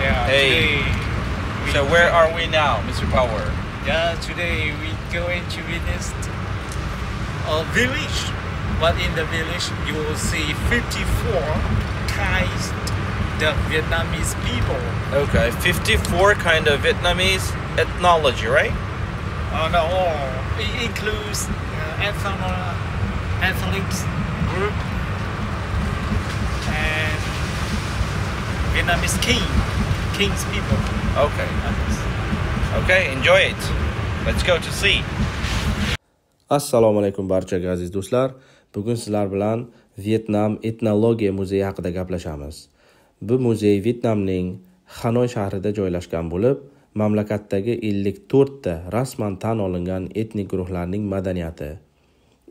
Yeah. Hey. Today, So where are we now, Mr. Power? today we going to witness a village, but in the village you will see 54 kinds of Vietnamese people. Okay, 54 kind of Vietnamese ethnology, right? No, it includes ethnic group and Vietnamese king's people. Okay. Okay, enjoy it. Let's go to see. Assalomu alaykum barchaga aziz do'stlar. Bugun sizlar bilan Vietnam etnologiya muzeyi haqida gaplashamiz. Bu muzey Vietnamning Hanoi shahrida joylashgan bo'lib, mamlakatdagi 54 ta rasman tan olingan etnik guruhlarning madaniyati,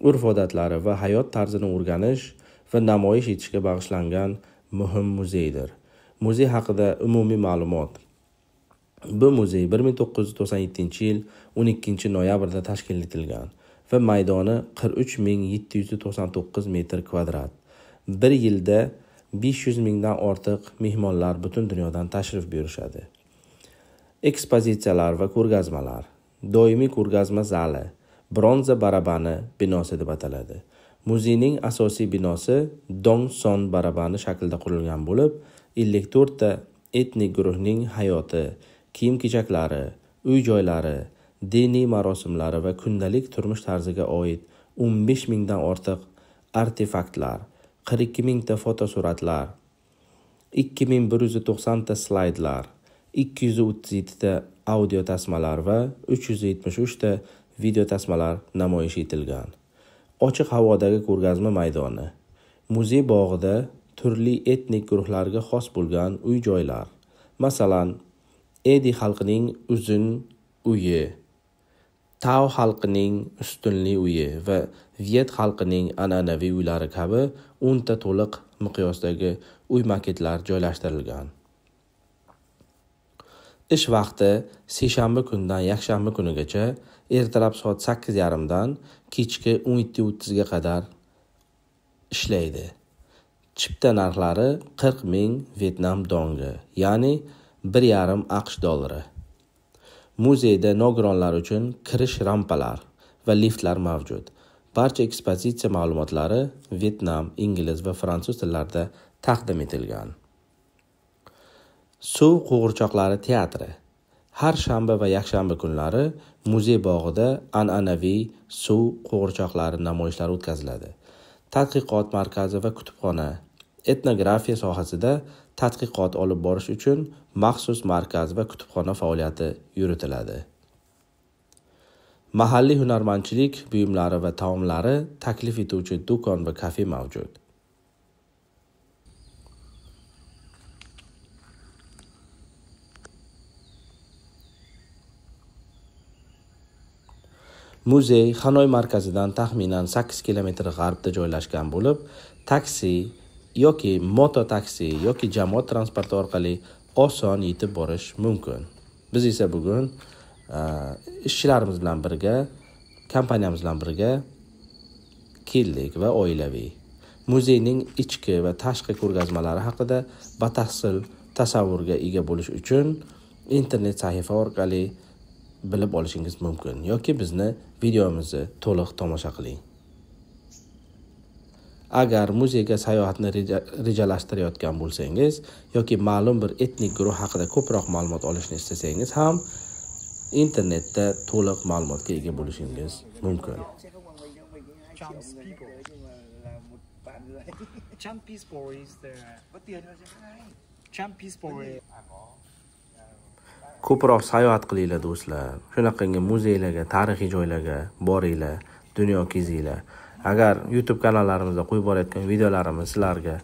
urf-odatlari va hayot tarzini o'rganish va namoyish etishga bag'ishlangan muhim muzeydir. Muzey haqida umumiy ma'lumot. Bu muzey 1997-yil 12-noyabrda tashkil etilgan va maydoni 43.799 metr kvadrat. Bir yilda 500 mingdan ortiq mehmonlar butun dunyodan tashrif buyurishadi. Ekspozitsiyalar va ko'rgazmalar. Doimiy ko'rgazma zali, bronza barabani binosi deb ataladi. Muzeyning asosiy binosi Dong Son barabani shaklida qurilgan bo'lib, 54 ta etnik guruhning hayoti, kiyim-kechaklari, uy-joylari, diniy marosimlari va kundalik turmush tarziga oid 15 mingdan ortiq artefaktlar, 42 mingta fotosuratlar, 2190 ta slaydlar, 237 ta audio tasmalar va 373 ta video tasmalar namoyish etilgan. Ochiq havodagi ko'rgazma maydoni. Muzey bog'ida turli etnik guruhlarga xos bo'lgan uy-joylar, masalan, Edi xalqining uzun uyi, Tao xalqining ustunli uyi va Viet xalqining an'anaviy uylari kabi 10 ta to'liq miqyosdagi uy maketlar joylashtirilgan. Ish vaqti seshanba kundan yakshanba kunigacha ertalab soat 8:30 dan kechki 17:30 ga qadar ishlaydi. Chipta narxlari 40 ming Vietnam dongi, ya'ni 1,5 AQSh dollari. Muzeyda nogironlar uchun kirish rampalar va liftlar mavjud. Barcha ekspozitsiya ma'lumotlari Vietnam, ingliz va fransuz tillarida taqdim etilgan. Suv qo'g'irchoqlari teatri. Har shanba va yakshanba kunlari muzey bog'ida an'anaviy suv qo'g'irchoqlari namoyishlari o'tkaziladi. Tadqiqot markazi va kutubxona. Etnografiya sohasida tadqiqot olib borish uchun maxsus markaz va kutubxona faoliyati yuritiladi. Mahalliy hunarmandchilik buyumlari va taomlari taklif etuvchi do'kon va kafe mavjud. Muzey Hanoi markazidan taxminan 8 kilometr g'arbda joylashgan bo'lib, taksi yoki mototaksi yoki jamoat transporti orqali oson yetib borish mumkin. Biz esa bugun ishchilarimiz bilan birga, kompaniyamiz bilan birga keldik va oilaviy. Muzeyning ichki va tashqi ko'rgazmalari haqida batafsil tasavvurga ega bo'lish uchun internet sahifa orqali bilib olishingiz mumkin yoki bizni videomizni to'liq tomosha qiling. Agar muzeyga sayohatni rejalashtirayotgan bo'lsangiz yoki ma'lum bir etnik guruh haqida ko'proq ma'lumot olishni istasangiz ham internetda to'liq ma'lumotga ega bo'lishingiz mumkin. Ko'proq sayohat qilinglar do'stlar. Shunaqangi muzeylarga, tarixiy joylarga boringlar, dunyo kezinglar. Agar YouTube kanallarimizda qo'yib borayotgan videolarimiz sizlarga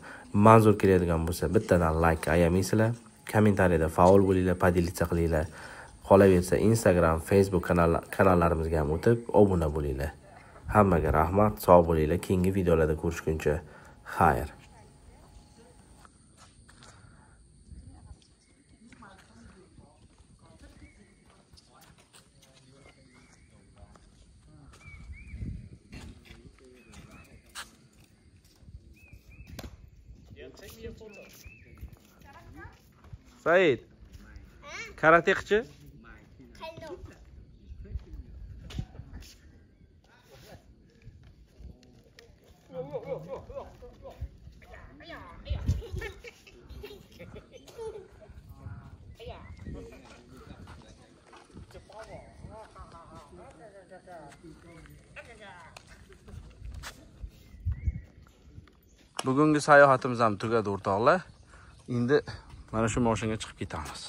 manzur keladigan bo'lsa, bittadan like ayamaysizlar, kommentariyada faol bo'linglar, podelitsiya qilinglar. Qolaversa Instagram, Facebook kanallarimizga ham o'tib obuna bo'linglar. Hammaga rahmat, sog' bo'linglar. Keyingi videolarda ko'rishguncha xayr. Take me a photo. Said Karateqchi? Bugungi sayohatimiz ham tugadi o'rtoqlar. Endi mana shu mashinaga chiqib ketamiz.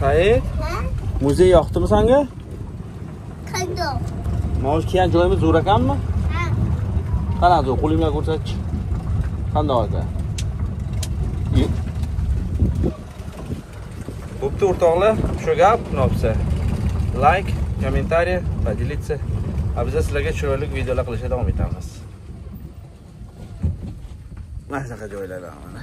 Said, muzey yoqdimi senga? Qandoq? Mana kelgan joyimiz zo'r ekanmi? Ha. Qanaqa zo'r, qo'lingga ko'rsatchi. Qandoq ekan? Bo'pti o'rtoqlar, shu gap, nopsa. Like, kommentariy, поделиться. Biz sizlarga chiroyli videolar qilishga davom etamiz. Mana shunaqa joylar mana.